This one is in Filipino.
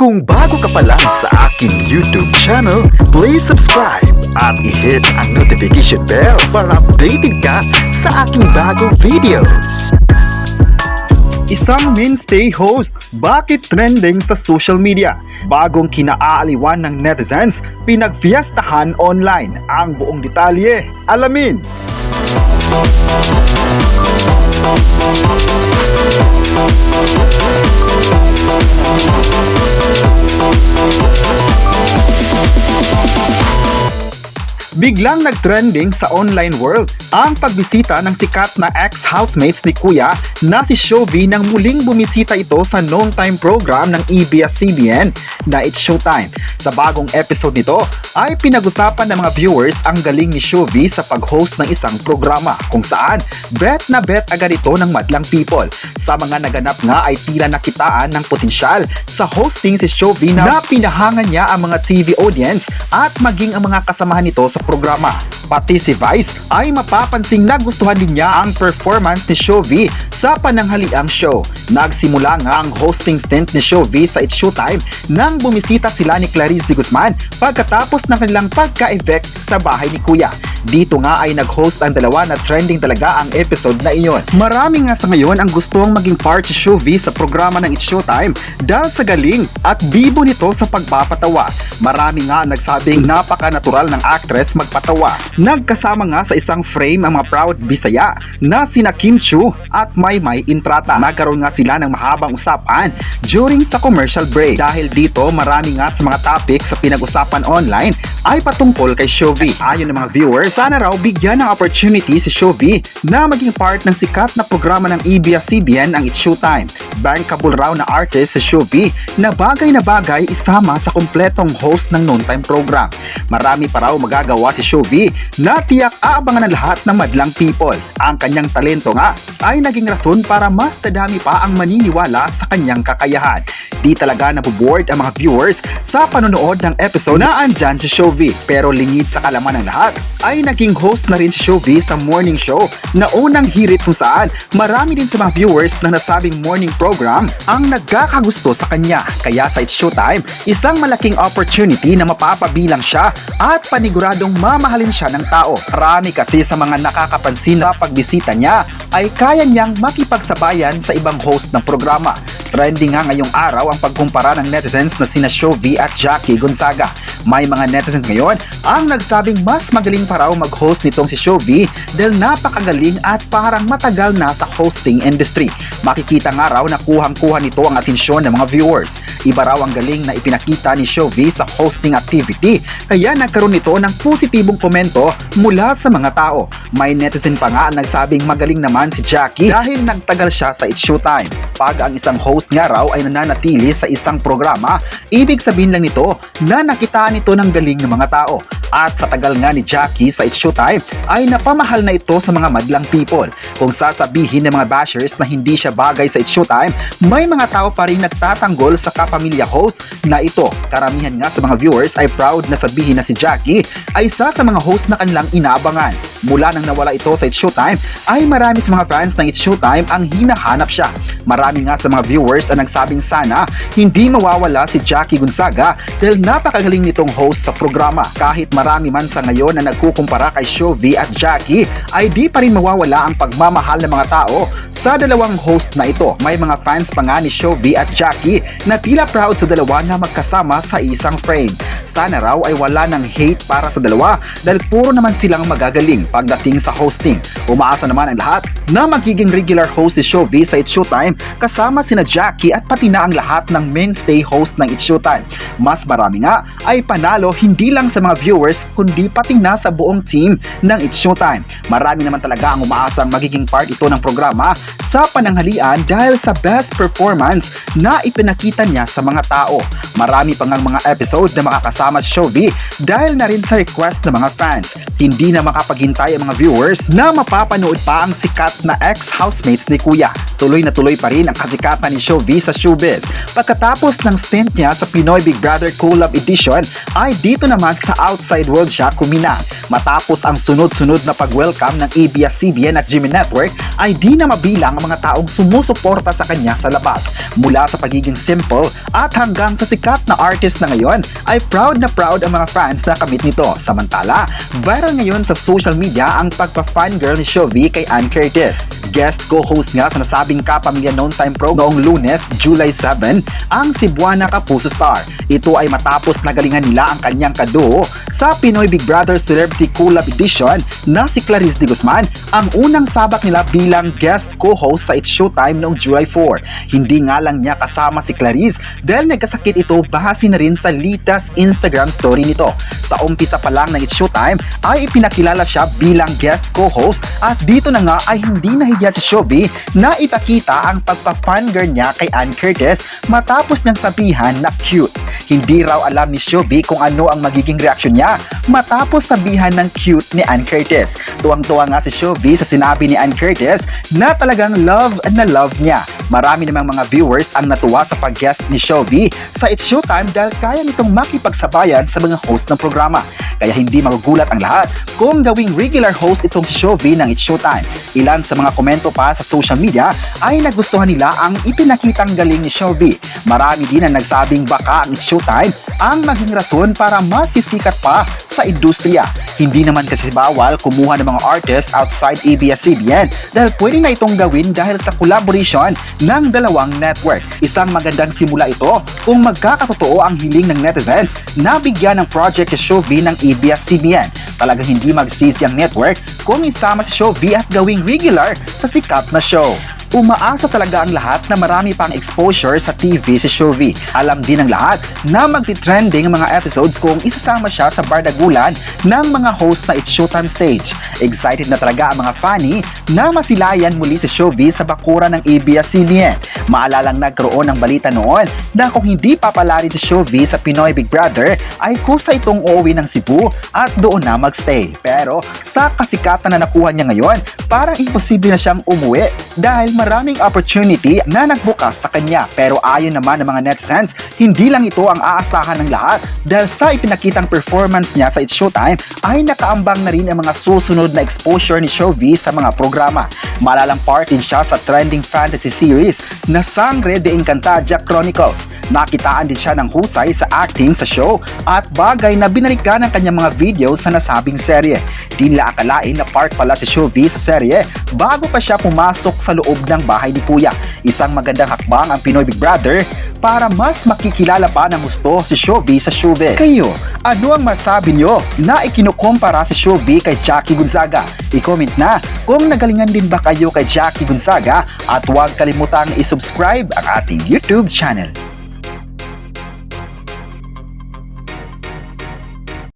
Kung bago ka pa lang sa aking YouTube channel, please subscribe at i-hit ang notification bell para updated ka sa aking bagong videos. Isang mainstay host, bakit trending sa social media? Bagong kinaaaliwan ng netizens, pinagfiestahan online. Ang buong detalye, alamin! Biglang nag-trending sa online world ang pagbisita ng sikat na ex-housemates ni Kuya na si Shovie nang muling bumisita ito sa noong time program ng ABS-CBN na It's Showtime. Sa bagong episode nito ay pinag-usapan ng mga viewers ang galing ni Shovie sa pag-host ng isang programa kung saan bet na bet agad ito ng madlang people. Sa mga naganap nga ay tila nakitaan ng potensyal sa hosting si Shovie na pinahangan niya ang mga TV audience at maging ang mga kasamahan nito sa programa. Pati si Vice ay mapapansing nagustuhan din niya ang performance ni Shovie sa pananghaliang show. Nagsimula nga ang hosting stint ni Shovie sa It's Showtime nang bumisita sila ni Clarice de Guzman pagkatapos ng kanilang pagka-effect sa bahay ni Kuya. Dito nga ay nag-host ang dalawa na trending talaga ang episode na iyon. Marami nga sa ngayon ang gustong maging part si Shovie sa programa ng It's Showtime dahil sa galing at bibo nito sa pagpapatawa. Marami nga nagsabing napaka-natural ng actress magpatawa. Nagkasama nga sa isang frame ang mga proud Bisaya na sina Kim Chiu at Maymay Intrata. Nagkaroon nga sila ng mahabang usapan during sa commercial break. Dahil dito marami nga sa mga topics sa pinag-usapan online ay patungkol kay Shovie. Ayon ng mga viewers, sana raw bigyan ng opportunity si Shovie na maging part ng sikat na programa ng ABS-CBN ang It's Showtime. Bankable raw na artist si Shovie na bagay isama sa kumpletong host ng noon time program. Marami pa raw magagawa si Shovie na tiyak aabangan ng lahat ng madlang people. Ang kanyang talento nga ay naging rason para mas dadami pa ang maniniwala sa kanyang kakayahan. Di talaga nabuboard ang mga viewers sa panonood ng episode na andyan si Shovie. Pero lingid sa kalaman ng lahat ay naging host na rin si Shovie sa morning show na unang hirit kung saan marami din sa mga viewers na nasabing morning program ang nagkakagusto sa kanya. Kaya sa It's Showtime, isang malaking opportunity na mapapabilang siya at paniguradong mamahalin siya ng tao. Marami kasi sa mga nakakapansin na pagbisita niya ay kaya niyang makipagsabayan sa ibang host ng programa. Trending nga ngayong araw ang pagkumpara ng netizens na sina Shovie at Jackie Gonzaga. May mga netizens ngayon ang nagsabing mas magaling pa raw mag-host nitong si Shovie dahil napakagaling at parang matagal na sa hosting industry. Makikita nga raw na kuhang-kuha nito ang atensyon ng mga viewers. Iba raw ang galing na ipinakita ni Shovie sa hosting activity kaya nagkaroon nito ng positibong komento mula sa mga tao. May netizen pa nga ang nagsabing magaling naman si Jackie dahil nagtagal siya sa It's Showtime. Pag ang isang host nga raw ay nananatili sa isang programa, ibig sabihin lang nito na nakitaan ito ng galing ng mga tao. At sa tagal nga ni Jackie sa It's Showtime ay napamahal na ito sa mga madlang people. Kung sasabihin ng mga bashers na hindi siya bagay sa It's Showtime, may mga tao pa rin nagtatanggol sa kapamilya host na ito. Karamihan nga sa mga viewers ay proud na sabihin na si Jackie ay isa sa mga host na kanilang inaabangan. Mula nang nawala ito sa It's Showtime ay marami sa mga fans ng It's Showtime ang hinahanap siya. Marami nga sa mga viewers ang nagsabing sana hindi mawawala si Jackie Gonzaga dahil napakagaling nitong host sa programa. Kahit marami man sa ngayon na nagkukumpara kay Shovie at Jackie ay di pa rin mawawala ang pagmamahal ng mga tao sa dalawang host na ito. May mga fans pa nga ni Shovie at Jackie na tila proud sa dalawa na magkasama sa isang frame. Sana raw ay wala ng hate para sa dalawa dahil puro naman silang magagaling pagdating sa hosting. Umaasa naman ang lahat na magiging regular host si Shovie sa It's Showtime kasama sina Jackie at pati na ang lahat ng mainstay host ng It's Showtime. Mas marami nga ay panalo hindi lang sa mga viewers kundi pati na sa buong team ng It's Showtime. Marami naman talaga ang umaasang magiging part ito ng programa sa pananghalian dahil sa best performance na ipinakita niya sa mga tao. Marami pang mga episode na makakasama kasama si Shovie dahil na rin sa request ng mga fans. Hindi na makapaghintay ang mga viewers na mapapanood pa ang sikat na ex-housemates ni Kuya. Tuloy na tuloy pa rin ang kasikatan ni Shovie sa showbiz. Pagkatapos ng stint niya sa Pinoy Big Brother Collab Edition ay dito naman sa outside world siya kuminang. Matapos ang sunod-sunod na pag-welcome ng ABS-CBN at GMA Network ay di na mabilang ang mga taong sumusuporta sa kanya sa labas. Mula sa pagiging simple at hanggang sa sikat na artist na ngayon ay proud na proud ang mga fans na kamit nito. Samantala, viral ngayon sa social media ang pagpa-fangirl ni Shovie kay Ann Curtis. Guest co-host nga sa nasabing Kapamilya Noon Time Pro noong Lunes, July 7, ang Cebuana Kapuso star. Ito ay matapos nagalingan nila ang kanyang kaduo sa Pinoy Big Brother Celebrity Collab Edition na si Clarice de Guzman, ang unang sabak nila bilang guest co-host sa It's Showtime noong July 4. Hindi nga lang niya kasama si Clarice dahil nagkasakit ito base na rin sa latest Instagram story nito. Sa umpisa pa lang ng It's Showtime ay ipinakilala siya bilang guest co-host at dito na nga ay hindi nahiya si Shovie na ipakita ang pagpa-fangirl niya kay Ann Curtis matapos niyang sabihan na cute. Hindi raw alam ni Shovie kung ano ang magiging reaksyon niya matapos sabihan ng cute ni Ann Curtis. Tuwang-tuwa nga si Shovie sa sinabi ni Ann Curtis na talagang love na love niya. Marami namang mga viewers ang natuwa sa pag-guest ni Shovie sa It's Showtime dahil kaya nitong makipagsabayan sa mga host ng programa. Kaya hindi magugulat ang lahat kung gawing regular host itong si Shovie ng It's Showtime. Ilan sa mga komento pa sa social media ay nagustuhan nila ang ipinakitang galing ni Shovie. Marami din ang nagsabing baka ang It's Showtime ang maging rason para masisikat pa sa industriya. Hindi naman kasi bawal kumuha ng mga artists outside ABS-CBN dahil pwede na itong gawin dahil sa collaboration ng dalawang network. Isang magandang simula ito kung magkakatotoo ang hiling ng netizens na bigyan ng project si Shovie ng ABS-CBN. Talagang hindi magsisi ang network kung isama si Shovie at gawing regular sa sikat na show. Umaasa talaga ang lahat na marami pang exposure sa TV si Shovie. Alam din ng lahat na magti-trending ang mga episodes kung isasama siya sa bardagulan ng mga host na It's Showtime stage. Excited na talaga ang mga funny na masilayan muli si Shovie sa bakuran ng ABS-CBN. Maalalang nagkaroon ng balita noon na kung hindi papalarin si Shovie sa Pinoy Big Brother ay kusa itong uuwi ng Cebu at doon na magstay. Pero sa kasikatan na nakuha niya ngayon, parang imposible na siyang umuwi dahil maraming opportunity na nagbukas sa kanya. Pero ayon naman ng mga netizens, hindi lang ito ang aasahan ng lahat dahil sa ipinakitang performance niya sa It's Showtime ay nakaambang na rin ang mga susunod na exposure ni Shovie sa mga programa. Malalang part din siya sa trending fantasy series na Sangre de Encantadia Chronicles. Nakitaan din siya ng husay sa acting sa show at bagay na binalikan ng kanyang mga videos sa nasabing serye. Di nila akalain na part pala si Shovie sa serye bago pa siya pumasok sa loob ng bahay ni Kuya. Isang magandang hakbang ang Pinoy Big Brother para mas makikilala pa ng gusto si Shovie sa showbiz. Kayo, ano ang masabi nyo na ikinukumpara si Shovie kay Jackie Gonzaga? I-comment na kung nagalingan din ba kayo kay Jackie Gonzaga at huwag kalimutang i-subscribe ang ating YouTube channel.